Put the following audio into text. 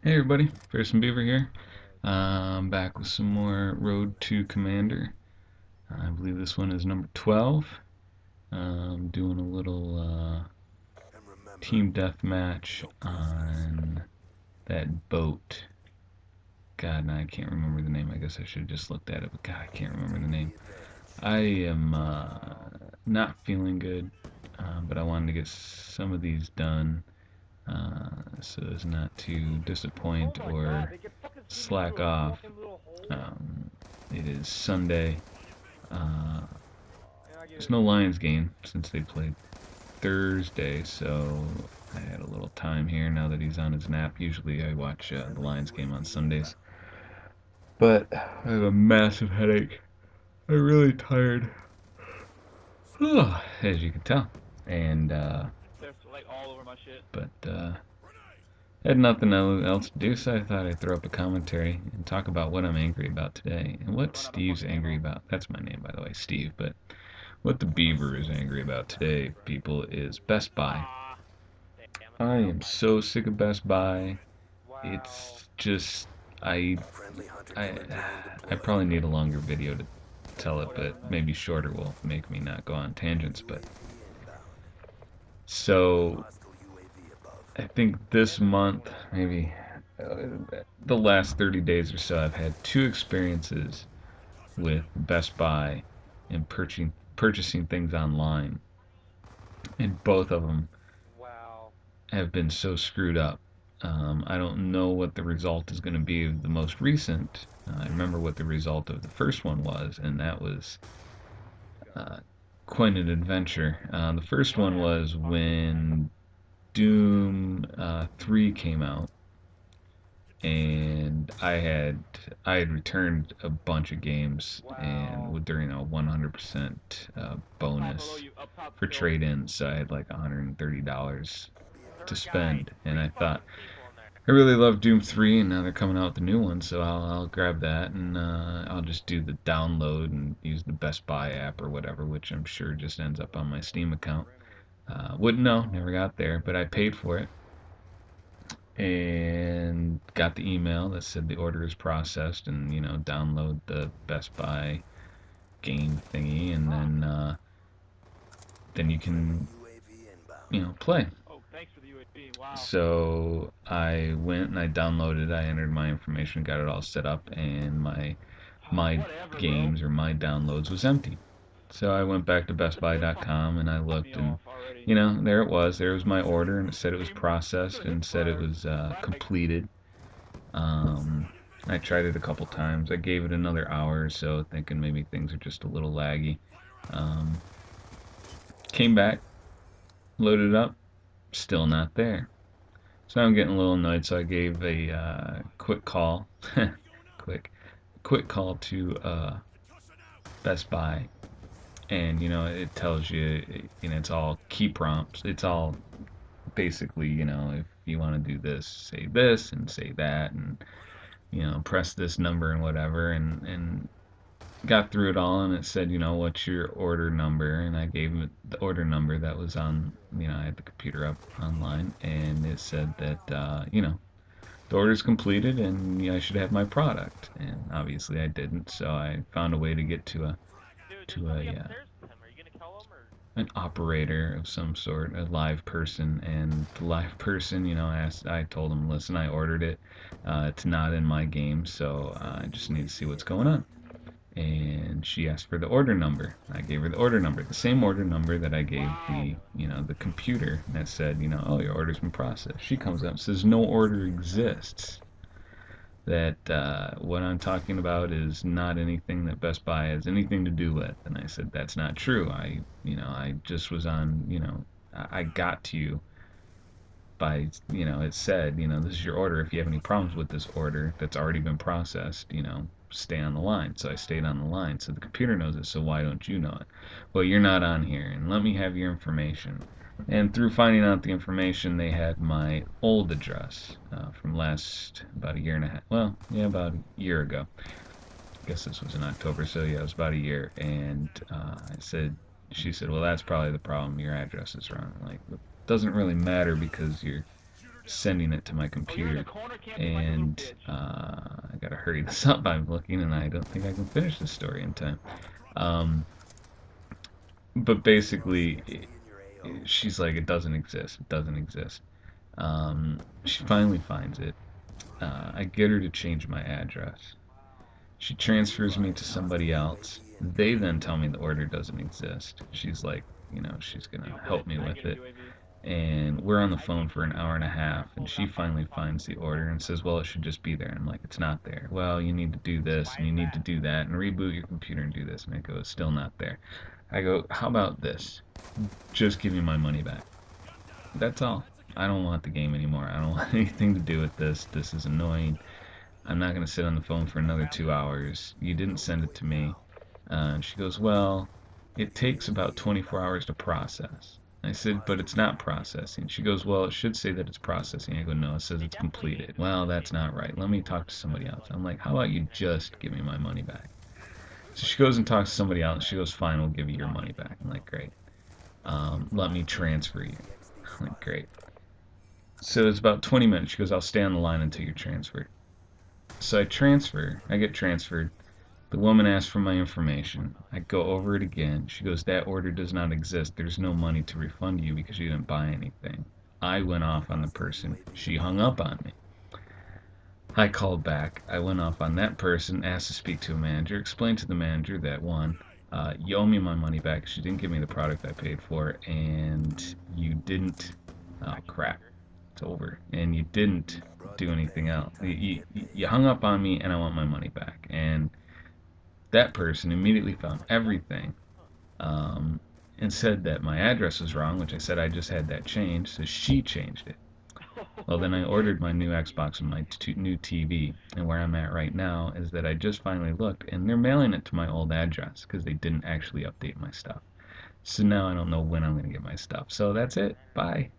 Hey everybody, Fearsome Beaver here. I'm back with some more Road to Commander. I believe this one is number 12. Doing a little team deathmatch on that boat. God, I can't remember the name. I guess I should have just looked at it, but God, I can't remember the name. I am not feeling good, but I wanted to get some of these done so as not to disappoint or slack off. It is Sunday. Uh, there's no Lions game since they played Thursday, so I had a little time here now that he's on his nap. Usually I watch the Lions game on Sundays. But I have a massive headache. I'm really tired. As you can tell. And, but, I had nothing else to do, so I thought I'd throw up a commentary and talk about what I'm angry about today. And what Steve's angry about. That's my name, by the way, Steve. But what the Beaver is angry about today, people, is Best Buy. I am so sick of Best Buy. It's just, I, I probably need a longer video to tell it, but maybe shorter will make me not go on tangents. But so I think this month, maybe the last 30 days or so, I've had two experiences with Best Buy and purchasing things online, and both of them have been so screwed up. I don't know what the result is going to be of the most recent. I remember what the result of the first one was, and that was uh, quite an adventure. The first one was when Doom 3 came out, and I had returned a bunch of games and during a 100% bonus for trade-ins, so I had like $130 to spend, and I thought I really love Doom 3, and now they're coming out with the new one, so I'll grab that, and I'll just do the download and use the Best Buy app or whatever, which I'm sure just ends up on my Steam account. Wouldn't know, never got there, but I paid for it and got the email that said the order is processed, and download the Best Buy game thingy, and then you can play. So I went and I downloaded, I entered my information, got it all set up, and my games or my downloads was empty. So I went back to bestbuy.com and I looked, and there it was. There was my order, and it said it was processed and said it was completed. I tried it a couple times. I gave it another hour or so, thinking maybe things are just a little laggy. Um, Came back, loaded up, still not there. So I'm getting a little annoyed. So I gave a quick call, quick call to Best Buy, and it tells you, it's all key prompts. It's all basically, if you want to do this and say that, and press this number and whatever, and got through it all, and it said, what's your order number, and I gave it the order number that was on, I had the computer up online, and it said that the order's completed and I should have my product, and obviously I didn't, so I found a way to get to a an operator of some sort, a live person, and the live person, I told him, listen, I ordered it, it's not in my game, so I just need to see what's going on. And she asked for the order number. I gave her the order number, the same order number that I gave the computer that said, oh, your order's been processed. She comes up and says, no order exists. That what I'm talking about is not anything that Best Buy has anything to do with. And I said, that's not true. I just was on, I got to you by, it said, this is your order. If you have any problems with this order that's already been processed, stay on the line. So I stayed on the line. So the computer knows it, so why don't you know it? Well, you're not on here, and let me have your information. And through finding out the information, they had my old address from about a year and a half. Well, yeah, about a year ago. I guess this was in October, so yeah, it was about a year. And she said, well, that's probably the problem. Your address is wrong. I'm like, it doesn't really matter because sending it to my computer. And I gotta hurry this up. I'm looking, and I don't think I can finish this story in time. Um, but basically, she's like, it doesn't exist. It doesn't exist. She finally finds it. I get her to change my address. She transfers me to somebody else. They then tell me the order doesn't exist. She's like, she's gonna help me with it. And we're on the phone for an hour and a half, and she finally finds the order and says, well, it should just be there. And I'm like, it's not there. Well, you need to do this, and you need to do that, and reboot your computer and do this. And I go, it's still not there. I go, how about this? Just give me my money back. That's all. I don't want the game anymore. I don't want anything to do with this. This is annoying. I'm not going to sit on the phone for another 2 hours. You didn't send it to me. And she goes, well, it takes about 24 hours to process. I said, but it's not processing. She goes, well, it should say that it's processing. I go, no, it says it's completed. Well, that's not right. Let me talk to somebody else. I'm like, how about you just give me my money back? So she goes and talks to somebody else. She goes, fine, we'll give you your money back. I'm like, great. Let me transfer you. I'm like, great. So it's about 20 minutes. She goes, I'll stay on the line until you're transferred. So I get transferred. The woman asks for my information. I go over it again. She goes, that order does not exist. There's no money to refund you because you didn't buy anything. I went off on the person. She hung up on me. I called back. I went off on that person, asked to speak to a manager, explained to the manager that one, you owe me my money back. She didn't give me the product I paid for, and you didn't, oh crap, it's over. And you didn't do anything else. You hung up on me, and I want my money back. And that person immediately found everything and said that my address was wrong, which I said I just had that changed, so she changed it. Well, then I ordered my new Xbox and my new TV, and where I'm at right now is that I just finally looked, and they're mailing it to my old address because they didn't actually update my stuff. So now I don't know when I'm going to get my stuff. So that's it. Bye.